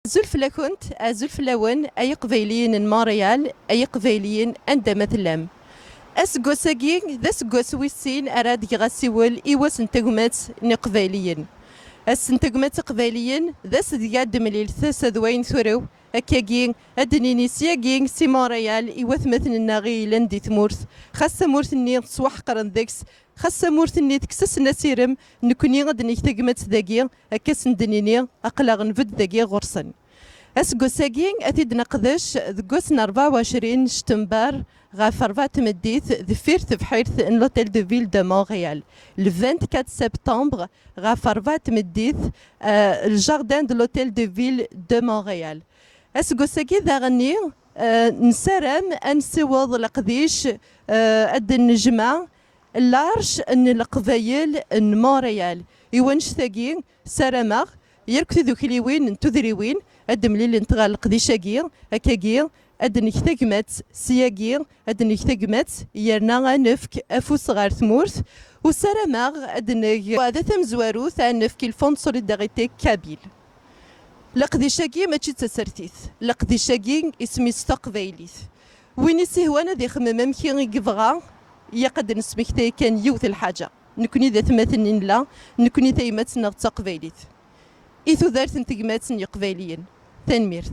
زلف لكنت أزلف لون أي قبيليين ماريال أي قبيليين عندما تلام أسقوساكي ذا سقوس ويسين أراد يغسول إيواس نتقمات نقبيليين السنتقمات قبيليين ذا سدياد مليل ثاسدوين ثورو أكاكين أدنيني سياكين سي ماريال إيواث مثل الناغي لندي تمورث خاصة مورثني صواح قرن ذكس خاصة مورثني تكسس نسيرم نكوني غد نكتقمات ذاكي أكاس ندنيني أقلاغ نفد ذاكي غرسن أسقوساكي أتيد نقدش ذكوسن 24 شتنبر غاف 4 تمديث ذفير تبحيرث ان لوتيل دو فيل دو مونريال le 24 سبتمبر غاف 4 تمديث الجاردان دو لوتيل دو فيل دو مونريال أسقوساكي ذا غني نسرم أنسوض القديش أد النجمة اللارش أن القبايل ان مونريال يوانش ثاقي سرمغ يركث ذو كليوين تذريوين أدم ليل انتغال القديشاكي أكاكي أدن كتاكمات سياكي أدن كتاكمات يرنا نفك أفوس غار ثمورث وسرماغ أدن وهذا ثم زوارو ثان نفك الفوند سوليداريتي كابيل لقديشاكي ماشي تسرتيث لقديشاكي اسمي ستقبيليث وين يسهوانا ذي خمم ممكن يقفغا يقد نسمكتي كان يوث الحاجة نكوني ذا ثماثنين لا نكوني ثيمات نغ تقبيليث إثو ذارث نتقمات يقبيليين تنميرث